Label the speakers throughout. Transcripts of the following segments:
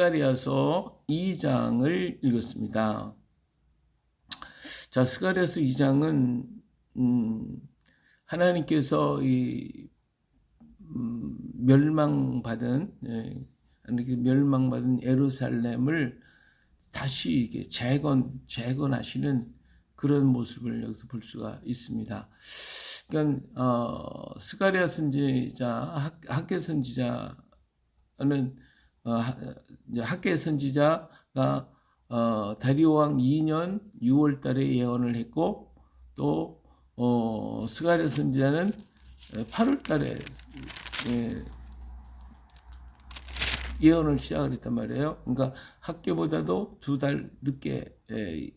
Speaker 1: 스가랴서 2장을 읽었습니다. 자, 스가랴서 2장은 하나님께서 이 멸망받은 예루살렘을 다시 이게 재건하시는 그런 모습을 여기서 볼 수가 있습니다. 그러니까 스가랴 선지자, 학개 선지자는 학개 선지자가 다리오 왕 2년 6월 달에 예언을 했고, 또 스가랴 선지자는 8월 달에 예언을 시작을 했단 말이에요. 그러니까 학개보다도 2달 늦게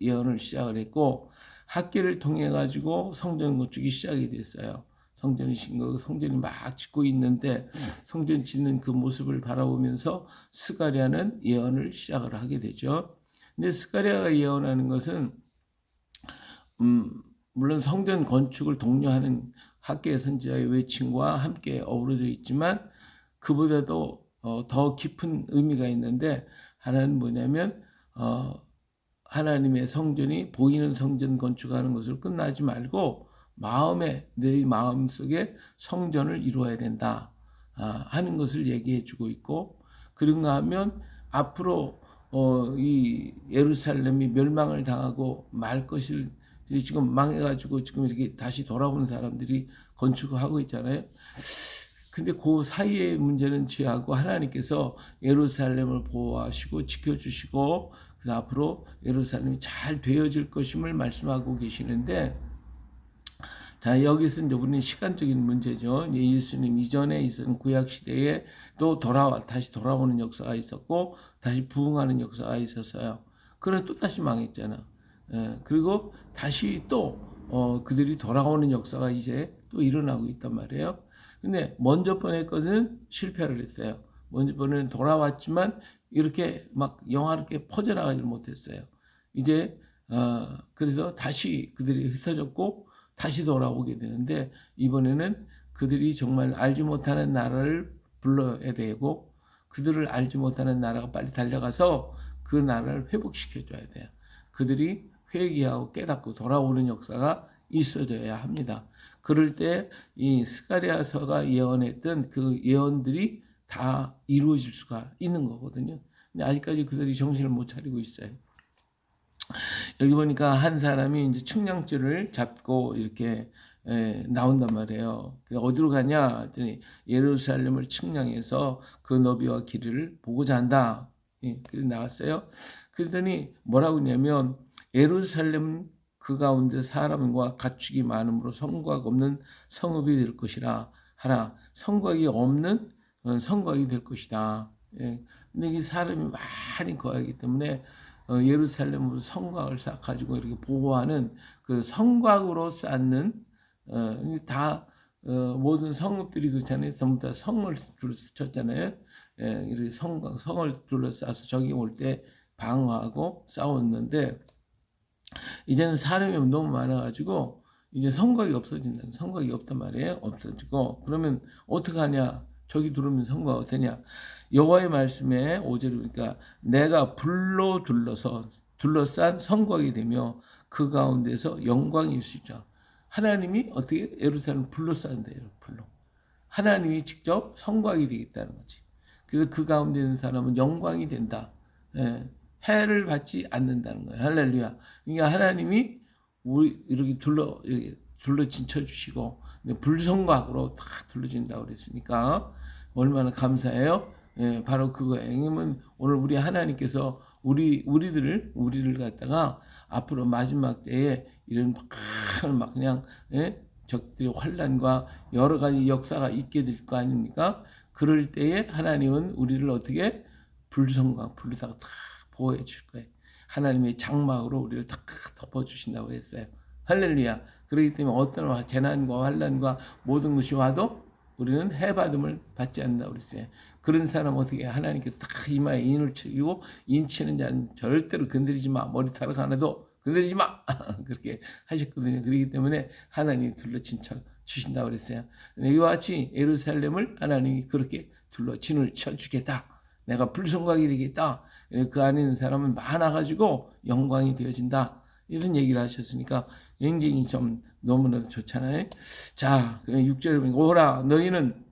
Speaker 1: 예언을 시작을 했고, 학개를 통해 가지고 성전 건축이 시작이 됐어요. 성전이 막 짓고 있는데 성전 짓는 그 모습을 바라보면서 스가랴는 예언을 시작을 하게 되죠. 근데 스가랴가 예언하는 것은 물론 성전 건축을 독려하는 학개 선지자의 외침과 함께 어우러져 있지만 그보다도 더 깊은 의미가 있는데, 하나는 뭐냐면 하나님의 성전이 보이는 성전 건축하는 것을 끝나지 말고 내 마음 속에 성전을 이루어야 된다 하는 것을 얘기해 주고 있고, 그런가 하면 앞으로 이 예루살렘이 멸망을 당하고 말 것을 지금 망해가지고 지금 이렇게 다시 돌아오는 사람들이 건축을 하고 있잖아요. 근데 그 사이의 문제는 죄하고 하나님께서 예루살렘을 보호하시고 지켜주시고 그래서 앞으로 예루살렘이 잘 되어질 것임을 말씀하고 계시는데, 자, 여기서 이제 우리는 시간적인 문제죠. 예수님 이전에 있었던 구약 시대에 또 다시 돌아오는 역사가 있었고, 다시 부흥하는 역사가 있었어요. 그래서 또 다시 망했잖아. 그리고 다시 또 그들이 돌아오는 역사가 이제 또 일어나고 있단 말이에요. 근데 먼저 번의 것은 실패를 했어요. 먼저 번에는 돌아왔지만 이렇게 막 영화롭게 퍼져나가지 못했어요. 이제 그래서 다시 그들이 흩어졌고 다시 돌아오게 되는데, 이번에는 그들이 정말 알지 못하는 나라를 불러야 되고, 그들을 알지 못하는 나라가 빨리 달려가서 그 나라를 회복시켜줘야 돼요. 그들이 회개하고 깨닫고 돌아오는 역사가 있어져야 합니다. 그럴 때 이 스가랴서가 예언했던 그 예언들이 다 이루어질 수가 있는 거거든요. 근데 아직까지 그들이 정신을 못 차리고 있어요. 여기 보니까 한 사람이 이제 측량줄을 잡고 이렇게 나온단 말이에요. 어디로 가냐 했더니 예루살렘을 측량해서 그 너비와 길이를 보고자 한다. 그래서 나왔어요. 그러더니 뭐라고 했냐면, 예루살렘 그 가운데 사람과 가축이 많으므로 성곽 없는 성읍이 될 것이라 하라. 성곽이 없는 성곽이 될 것이다. 근데 이 사람이 많이 거하기 때문에 예루살렘으로 성곽을 쌓아가지고 이렇게 보호하는 그 성곽으로 쌓는 다 모든 성읍들이 그렇잖아요. 전부 다 성을 둘러쳤잖아요. 이렇게 성을 둘러싸서 적이 올 때 방어하고 싸웠는데, 이제는 사람이 너무 많아가지고 이제 성곽이 없어진다. 성곽이 없단 말이에요. 없어지고 그러면 어떻게 하냐? 적이 들어오면 성곽 어떠냐? 여호와의 말씀에 5절에 보니까 내가 불로 둘러싼 성곽이 되며 그 가운데서 영광이 있으리라. 하나님이 어떻게 예루살렘을 불로 쌓는데요? 불로. 하나님이 직접 성곽이 되겠다는 거지. 그래서 그 가운데 있는 사람은 영광이 된다. 해를 받지 않는다는 거예요. 할렐루야. 그러니까 하나님이 우리 이렇게 둘러 진쳐 주시고 불성곽으로 다 둘러진다고 그랬으니까 얼마나 감사해요. 바로 그거예요. 왜냐면 오늘 우리 하나님께서 우리를 갖다가 앞으로 마지막 때에 이런 막 그냥 적들의 환난과 여러 가지 역사가 있게 될 거 아닙니까? 그럴 때에 하나님은 우리를 어떻게 불성곽 불로다가 다 보호해 줄 거예요. 하나님의 장막으로 우리를 다 덮어주신다고 했어요. 할렐루야. 그렇기 때문에 어떤 재난과 환난과 모든 것이 와도 우리는 해받음을 받지 않는다고 그랬어요. 그런 사람 어떻게 하나님께서 다 이마에 인을 치고 인치는 자는 절대로 건드리지 마. 머리카락 하나도 건드리지 마. 그렇게 하셨거든요. 그렇기 때문에 하나님이 둘러친 주신다고 그랬어요. 이와 같이 예루살렘을 하나님이 그렇게 진을 쳐주겠다. 내가 불성각이 되겠다. 그 안에 있는 사람은 많아가지고 영광이 되어진다. 이런 얘기를 하셨으니까 굉장히 좀 너무나도 좋잖아요. 자, 6절에 보니까 오라 너희는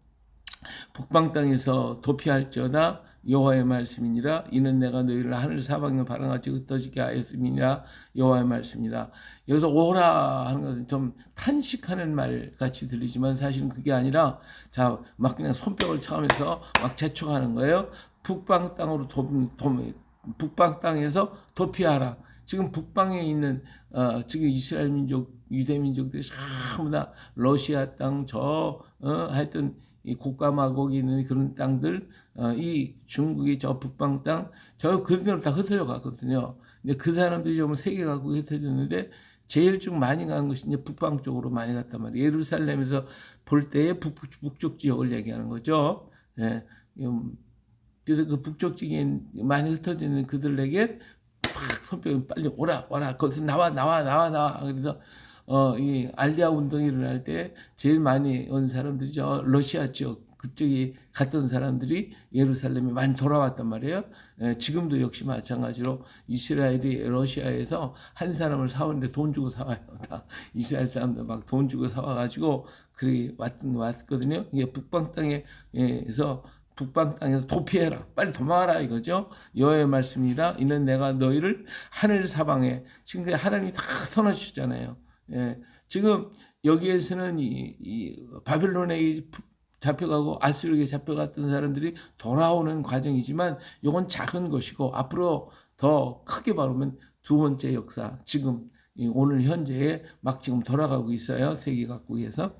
Speaker 1: 북방 땅에서 도피할지어다 여호와의 말씀이니라. 이는 내가 너희를 하늘 사방에 바람같이 흩어지게 하였음이니라. 여호와의 말씀이라. 여기서 오라 하는 것은 좀 탄식하는 말 같이 들리지만 사실은 그게 아니라 자 막 그냥 손뼉을 쳐가면서 막 재촉하는 거예요. 북방 땅으로 북방 땅에서 도피하라. 지금 북방에 있는 지금 이스라엘 민족, 유대 민족들이 전부 다 러시아 땅 하여튼 이 곡가마곡이 있는 그런 땅들, 이 중국이 저 북방 땅, 저 그대로 다 흩어져 갔거든요. 근데 그 사람들이 좀 세계 각국에 흩어졌는데 제일 좀 많이 간 것이 이제 북방 쪽으로 많이 갔단 말이에요. 예루살렘에서 볼 때의 북쪽 지역을 얘기하는 거죠. 예. 그래서 그 북쪽 지역에 많이 흩어져 있는 그들에게 팍 손뼉이 빨리 오라 거기서 나와. 그래서 이 알리아 운동이 일어날 때 제일 많이 온 사람들이 저 러시아 지역 그쪽에 갔던 사람들이 예루살렘에 많이 돌아왔단 말이에요. 지금도 역시 마찬가지로 이스라엘이 러시아에서 한 사람을 사오는데 돈 주고 사와요. 다 이스라엘 사람들 막 돈 주고 사와가지고 그렇게 왔거든요. 이게 북방 땅에서 북방 땅에서 도피해라. 빨리 도망가라 이거죠. 여호와의 말씀이라. 이는 내가 너희를 하늘 사방에 지금 하나님이 다 선언하셨잖아요. 예, 지금 여기에서는 이 바빌론에 잡혀가고 아수르에게 잡혀갔던 사람들이 돌아오는 과정이지만 이건 작은 것이고 앞으로 더 크게 바르면 두 번째 역사 지금 오늘 현재에 막 지금 돌아가고 있어요. 세계 각국에서.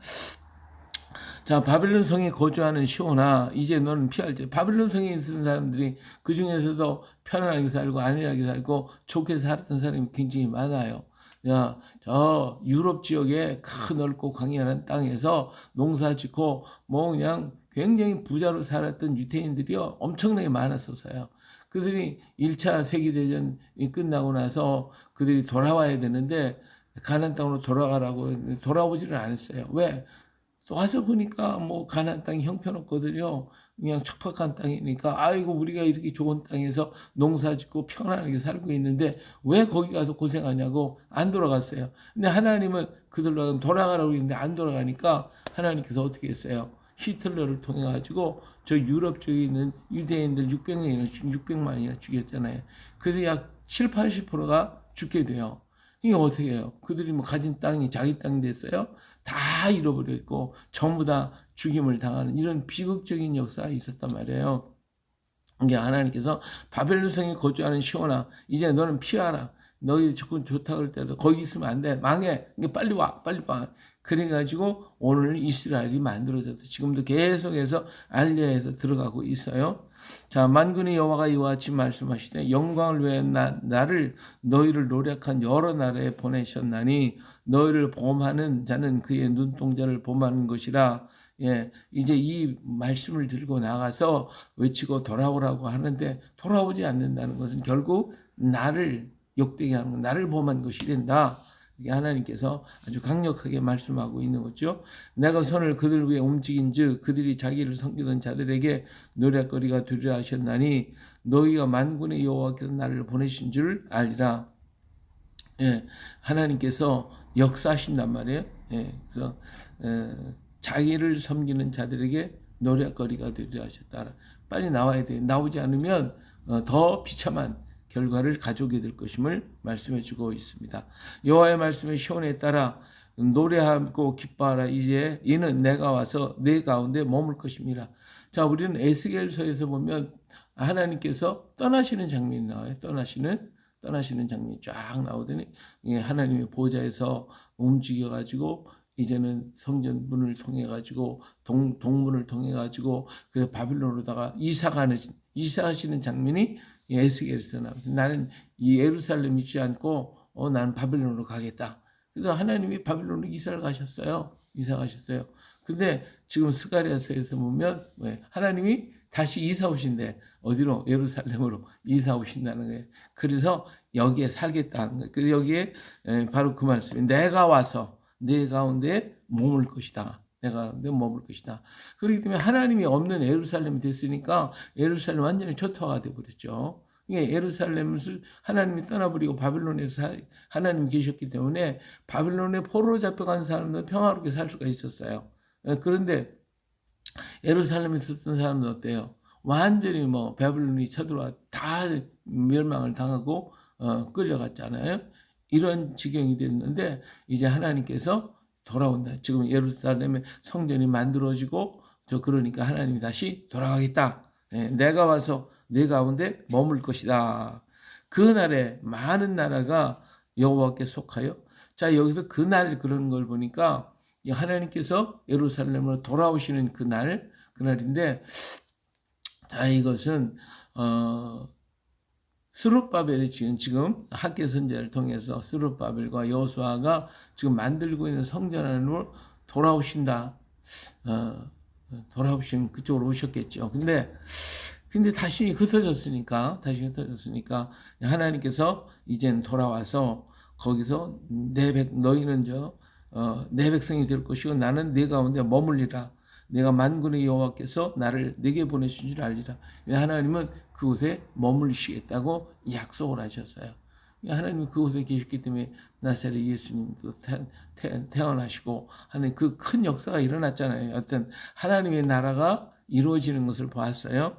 Speaker 1: 자, 바빌론 성에 거주하는 시온아, 이제 너는 피할 때. 바빌론 성에 있는 사람들이 그 중에서도 편안하게 살고 안일하게 살고 좋게 살았던 사람이 굉장히 많아요. 야, 저 유럽 지역에 큰 넓고 광활한 땅에서 농사 짓고 뭐 그냥 굉장히 부자로 살았던 유대인들이요 엄청나게 많았었어요. 그들이 1차 세계대전이 끝나고 나서 그들이 돌아와야 되는데 가나안 땅으로 돌아가라고 했는데 돌아오지를 않았어요. 왜? 와서 보니까 뭐 가나안 땅이 형편없거든요. 그냥 척박한 땅이니까 아이고 우리가 이렇게 좋은 땅에서 농사짓고 편안하게 살고 있는데 왜 거기 가서 고생하냐고 안 돌아갔어요. 근데 하나님은 그들로 돌아가라고 했는데 안 돌아가니까 하나님께서 어떻게 했어요? 히틀러를 통해 가지고 저 유럽 쪽에 있는 유대인들 600만이나 죽였잖아요. 그래서 약 7, 80%가 죽게 돼요. 이게 어떻게 해요? 그들이 뭐 가진 땅이 자기 땅이 됐어요? 다 잃어버렸고 전부 다 죽임을 당하는 이런 비극적인 역사가 있었단 말이에요. 이게 하나님께서 바벨론 성에 거주하는 시온아 이제 너는 피하라. 너희 조금 좋다 그럴 때도 거기 있으면 안 돼. 망해. 빨리 와. 그래가지고 오늘 이스라엘이 만들어져서 지금도 계속해서 알리아에서 들어가고 있어요. 자, 만군의 여호와가 이와 같이 말씀하시되 영광을 위해 나를 너희를 노력한 여러 나라에 보내셨나니 너희를 보험하는 자는 그의 눈동자를 보험하는 것이라. 예, 이제 이 말씀을 들고 나가서 외치고 돌아오라고 하는데 돌아오지 않는다는 것은 결국 나를 욕되게 하는 것, 나를 범한 것이 된다. 이게 하나님께서 아주 강력하게 말씀하고 있는 거죠. 내가 손을 그들 위에 움직인즉 그들이 자기를 섬기던 자들에게 노랫거리가 되리라 하셨나니 너희가 만군의 여호와께서 나를 보내신 줄 알리라. 예, 하나님께서 역사하신단 말이에요. 예, 그래서 자기를 섬기는 자들에게 노랫거리가 되리라 하셨다. 빨리 나와야 돼. 나오지 않으면 더 비참한 결과를 가져오게 될 것임을 말씀해 주고 있습니다. 여호와의 말씀에 시온에 따라 노래하고 기뻐하라. 이제 이는 내가 와서 내 가운데 머물 것입니다. 자, 우리는 에스겔서에서 보면 하나님께서 떠나시는 장면이 나와요. 떠나시는 장면이 쫙 나오더니 하나님의 보좌에서 움직여 가지고 이제는 성전문을 통해 가지고 동문을 통해 가지고 그 바빌론으로다가 이사하시는 장면이 에스겔에서 나옵니다. 나는 이 예루살렘 있지 않고 나는 바빌론으로 가겠다. 그래서 하나님이 바빌론으로 이사 가셨어요. 근데 지금 스가랴서에서 보면 하나님이 다시 이사 오신대. 어디로? 예루살렘으로 이사 오신다는 거예요. 그래서 여기에 살겠다는 거예요. 그래서 여기에 바로 그 말씀이 내가 와서 내 가운데 머물 것이다. 내가 머물 것이다. 그렇기 때문에 하나님이 없는 예루살렘이 됐으니까 예루살렘 완전히 초토화가 되어버렸죠. 이게 예루살렘을 하나님이 떠나버리고 바빌론에서 하나님이 계셨기 때문에 바빌론에 포로로 잡혀간 사람들은 평화롭게 살 수가 있었어요. 그런데 예루살렘에 있었던 사람은 어때요? 완전히 바빌론이 쳐들어와 다 멸망을 당하고 끌려갔잖아요. 이런 지경이 됐는데 이제 하나님께서 돌아온다. 지금 예루살렘의 성전이 만들어지고 그러니까 하나님이 다시 돌아가겠다. 내가 와서 네 가운데 머물 것이다. 그날에 많은 나라가 여호와께 속하여. 자, 여기서 그날 그런 걸 보니까 하나님께서 예루살렘으로 돌아오시는 그날인데, 자, 이것은 스룹바벨이 지금 학개 선지자를 통해서 스룹바벨과 여호수아가 지금 만들고 있는 성전 안으로 돌아오신다. 돌아오신 그쪽으로 오셨겠죠. 근데 다시 흩어졌으니까 하나님께서 이젠 돌아와서 거기서 너희는 내 백성이 될 것이고 나는 네 가운데 머물리라. 내가 만군의 여호와께서 나를 네게 보내신 줄 알리라. 하나님은 그곳에 머물시겠다고 약속을 하셨어요. 하나님이 그곳에 계셨기 때문에 나사렛 예수님도 태어나시고 하는 그 큰 역사가 일어났잖아요. 어떤 하나님의 나라가 이루어지는 것을 보았어요.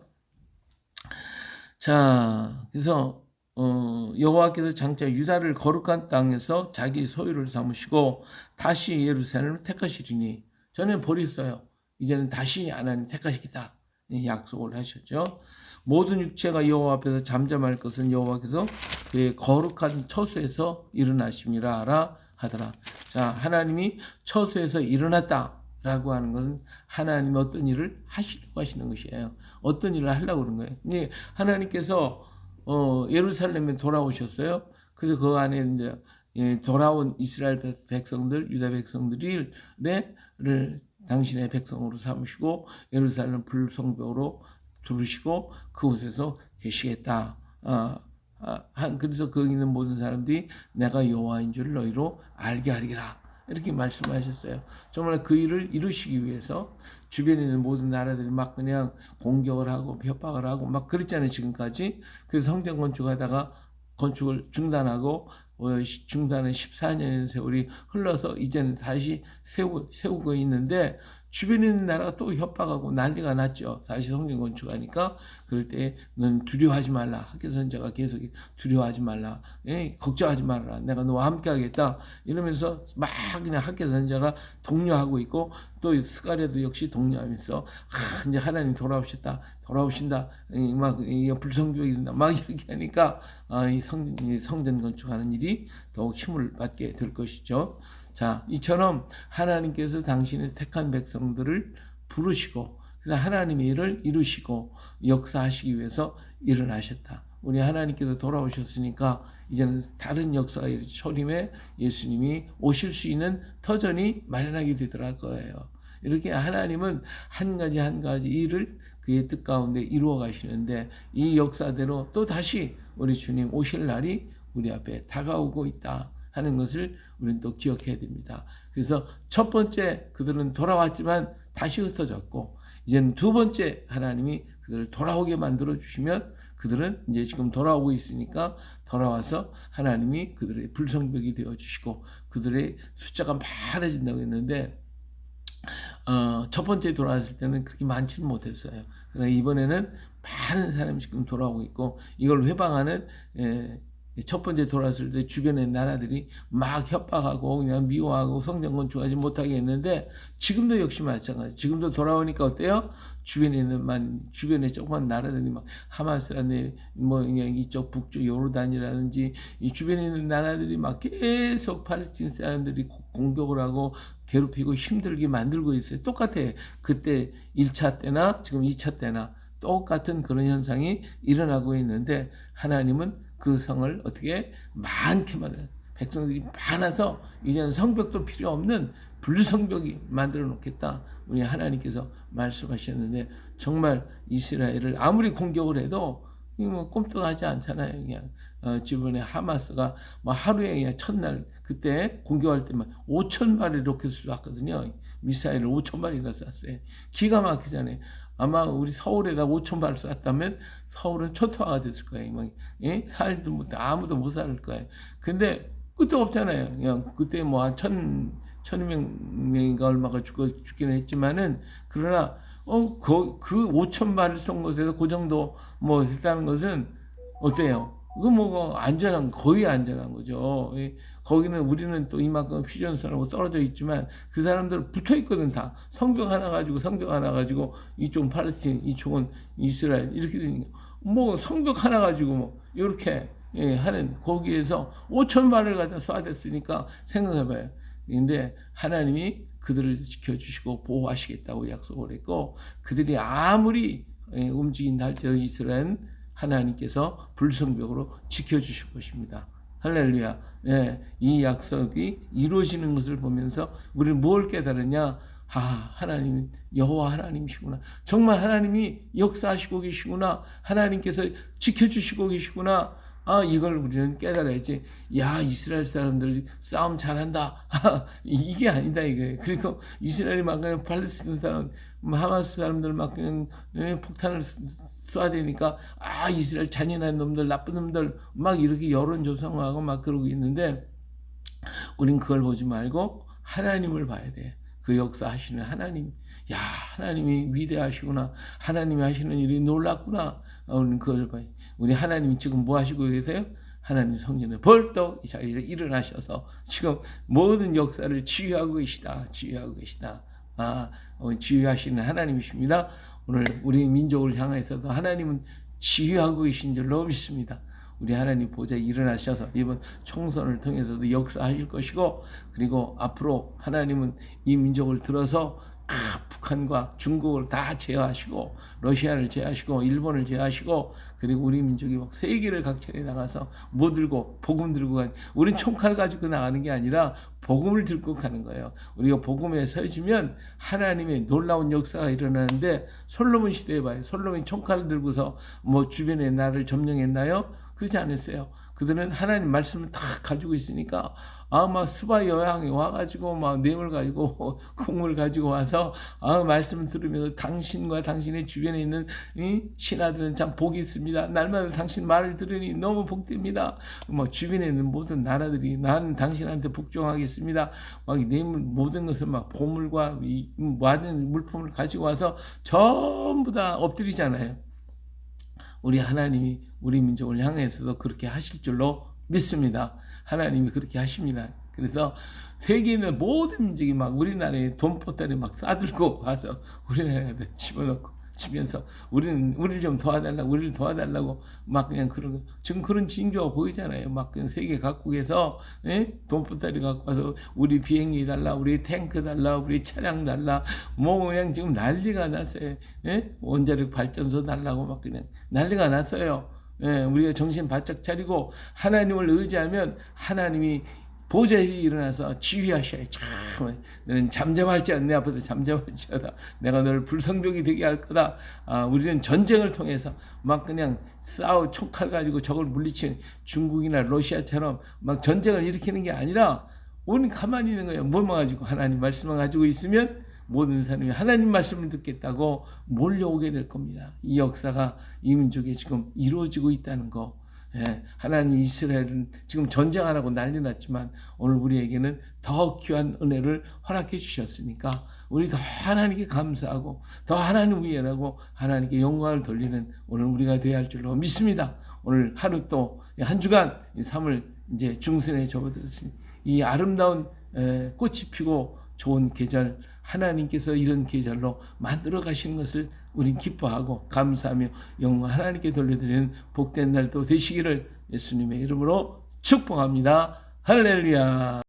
Speaker 1: 자, 그래서 여호와께서 장차 유다를 거룩한 땅에서 자기 소유를 삼으시고 다시 예루살렘을 택하시리니 저는 버렸어요. 이제는 다시 하나님 택하시겠다 약속을 하셨죠. 모든 육체가 여호와 앞에서 잠잠할 것은 여호와께서 그의 거룩한 처소에서 일어나심이라 하더라. 자, 하나님이 처소에서 일어났다라고 하는 것은 하나님이 어떤 일을 하시려고 하시는 것이에요. 어떤 일을 하려고 그런 거예요. 하나님께서 예루살렘에 돌아오셨어요. 그래서 그 안에 이제 돌아온 이스라엘 백성들, 유다 백성들을 당신의 백성으로 삼으시고 예루살렘 불성벽으로 두르시고 그곳에서 계시겠다. 그래서 거기 있는 모든 사람들이 내가 여호와인 줄 너희로 알게 하리라. 이렇게 말씀하셨어요. 정말 그 일을 이루시기 위해서 주변에 있는 모든 나라들이 막 그냥 공격을 하고 협박을 하고 막 그랬잖아요. 지금까지. 그래서 성전 건축하다가 건축을 중단하고 중단은 14년의 세월이 흘러서 이제는 다시 세우고 있는데 주변에 있는 나라가 또 협박하고 난리가 났죠. 다시 성전 건축하니까 그럴 때 넌 두려워하지 말라. 학개 선지자가 계속 두려워하지 말라. 걱정하지 말라. 내가 너와 함께 하겠다. 이러면서 막 그냥 학개 선지자가 독려하고 있고 또 스가랴도 역시 독려하면서 이제 하나님 돌아오신다. 막 불성벽이 된다. 막 이렇게 하니까 이 성전 건축하는 일이 더욱 힘을 받게 될 것이죠. 자, 이처럼 하나님께서 당신의 택한 백성들을 부르시고 그래서 하나님의 일을 이루시고 역사하시기 위해서 일어나셨다. 우리 하나님께서 돌아오셨으니까 이제는 다른 역사의 초림에 예수님이 오실 수 있는 터전이 마련하게 되더라 거예요. 이렇게 하나님은 한 가지 일을 그의 뜻 가운데 이루어 가시는데 이 역사대로 또 다시 우리 주님 오실 날이 우리 앞에 다가오고 있다 하는 것을 우리는 또 기억해야 됩니다. 그래서 첫 번째 그들은 돌아왔지만 다시 흩어졌고 이제는 두 번째 하나님이 그들을 돌아오게 만들어 주시면 그들은 이제 지금 돌아오고 있으니까 돌아와서 하나님이 그들의 불성벽이 되어 주시고 그들의 숫자가 많아진다고 했는데 첫 번째 돌아왔을 때는 그렇게 많지는 못했어요. 그러나 이번에는 많은 사람이 지금 돌아오고 있고 이걸 회방하는 첫 번째 돌아왔을 때 주변의 나라들이 막 협박하고 그냥 미워하고 성전 건축하지 못하게 했는데 지금도 역시 마찬가지. 지금도 돌아오니까 어때요? 주변에 조그만 나라들이 막 하마스라든지 그냥 이쪽 북쪽 요르단이라든지 이 주변에 있는 나라들이 막 계속 팔레스틴 사람들이 공격을 하고 괴롭히고 힘들게 만들고 있어요. 똑같아. 그때 1차 때나 지금 2차 때나 똑같은 그런 현상이 일어나고 있는데 하나님은 그 성을 어떻게 많게 만들어요. 백성들이 많아서 이제는 성벽도 필요 없는 불성벽이 만들어 놓겠다. 우리 하나님께서 말씀하셨는데 정말 이스라엘을 아무리 공격을 해도 꼼짝하지 않잖아요. 그냥 주변에 하마스가 하루에 그냥 첫날 그때 공격할 때만 5,000발의 로켓을 쐈거든요. 미사일을 5,000발이나 쐈어요. 기가 막히잖아요. 아마 우리 서울에다 5,000발을 쐈다면 서울은 초토화가 됐을 거예요. 막, 예? 살도 못, 아무도 못 살 거예요. 근데 끝도 없잖아요. 그냥 그때 뭐 한 1,200명인가 얼마가 죽기는 했지만은, 그러나 그 5,000발을 쏜 것에서 그 정도 뭐 했다는 것은 어때요? 이거 뭐 안전한, 거의 안전한 거죠. 거기는 우리는 또 이만큼 휴전선하고 떨어져 있지만 그 사람들 붙어 있거든. 다 성벽 하나 가지고 이쪽은 팔레스틴, 이쪽은 이스라엘 이렇게 되니까 뭐 성벽 하나 가지고 뭐 이렇게 하는, 거기에서 5,000발을 갖다 쏴댔으니까 생각해봐요. 근데 하나님이 그들을 지켜주시고 보호하시겠다고 약속을 했고, 그들이 아무리 움직인다 할지라도 이스라엘은 하나님께서 불성벽으로 지켜주실 것입니다. 할렐루야. 이 약속이 이루어지는 것을 보면서 우리는 뭘 깨달으냐? 하나님은 여호와 하나님이시구나. 정말 하나님이 역사하시고 계시구나. 하나님께서 지켜주시고 계시구나. 이걸 우리는 깨달아야지. 야, 이스라엘 사람들 싸움 잘한다. 이게 아니다, 이게. 그리고 이스라엘이 막 그냥 팔레스타인 사람, 하마스 사람들 막 그냥 폭탄을 쏴대니까, 이스라엘 잔인한 놈들, 나쁜 놈들, 막 이렇게 여론 조성하고 막 그러고 있는데, 우린 그걸 보지 말고 하나님을 봐야 돼. 그 역사하시는 하나님. 야, 하나님이 위대하시구나. 하나님이 하시는 일이 놀랍구나. 우리는 그걸 봐요. 우리 하나님이 지금 뭐 하시고 계세요? 하나님 성전에 벌떡 이 자리에서 일어나셔서 지금 모든 역사를 지휘하고 계시다. 지휘하시는 하나님이십니다. 오늘 우리 민족을 향해서도 하나님은 지휘하고 계신 줄로 믿습니다. 우리 하나님 보좌에 일어나셔서 이번 총선을 통해서도 역사하실 것이고, 그리고 앞으로 하나님은 이 민족을 들어서 북한과 중국을 다 제어하시고, 러시아를 제어하시고, 일본을 제어하시고, 그리고 우리 민족이 막 세계를 각처에 나가서 뭐 들고, 복음 들고 우린 총칼 가지고 나가는 게 아니라 복음을 들고 가는 거예요. 우리가 복음에 서지면 하나님의 놀라운 역사가 일어나는데, 솔로몬 시대에 봐요. 솔로몬이 총칼을 들고서 뭐 주변에 나를 점령했나요? 그렇지 않았어요. 그들은 하나님 말씀을 다 가지고 있으니까 막 스바 여왕이 와가지고 막 뇌물 가지고 국물 가지고 와서 말씀을 들으면서 당신과 당신의 주변에 있는 신하들은 참 복이 있습니다. 날마다 당신 말을 들으니 너무 복됩니다. 뭐 주변에 있는 모든 나라들이 나는 당신한테 복종하겠습니다. 막 뇌물 모든 것을 막 보물과 많은 물품을 가지고 와서 전부 다 엎드리잖아요. 우리 하나님이 우리 민족을 향해서도 그렇게 하실 줄로 믿습니다. 하나님이 그렇게 하십니다. 그래서 세계에 있는 모든 민족이 막 우리나라에 돈보따리 막 싸들고 와서 우리나라에 집어넣고 주면서 우리를 좀 도와달라고 막 그냥 그런, 지금 그런 징조가 보이잖아요. 막 그냥 세계 각국에서 돈보따리 갖고 와서 우리 비행기 달라, 우리 탱크 달라, 우리 차량 달라, 뭐 그냥 지금 난리가 났어요. 원자력 발전소 달라고 막 그냥 난리가 났어요. 우리가 정신 바짝 차리고 하나님을 의지하면 하나님이 보좌에 일어나서 지휘하셔야. 참, 너는 잠잠할지어다. 내 앞에서 잠잠할지어다. 내가 너를 불성벽이 되게 할 거다. 우리는 전쟁을 통해서 막 그냥 총칼 가지고 적을 물리친 중국이나 러시아처럼 막 전쟁을 일으키는 게 아니라, 우리는 가만히 있는 거예요. 뭐만 가지고? 하나님 말씀만 가지고 있으면 모든 사람이 하나님 말씀을 듣겠다고 몰려오게 될 겁니다. 이 역사가 이 민족에 지금 이루어지고 있다는 거. 하나님 이스라엘은 지금 전쟁 안 하고 난리 났지만 오늘 우리에게는 더 귀한 은혜를 허락해 주셨으니까 우리 더 하나님께 감사하고 더 하나님 위하고 하나님께 영광을 돌리는 오늘 우리가 되어야 할 줄로 믿습니다. 오늘 하루 또 한 주간 3월 이제 중순에 접어들었으니 이 아름다운 꽃이 피고 좋은 계절, 하나님께서 이런 계절로 만들어 가시는 것을 우린 기뻐하고 감사하며 영광 하나님께 돌려드리는 복된 날도 되시기를 예수님의 이름으로 축복합니다. 할렐루야.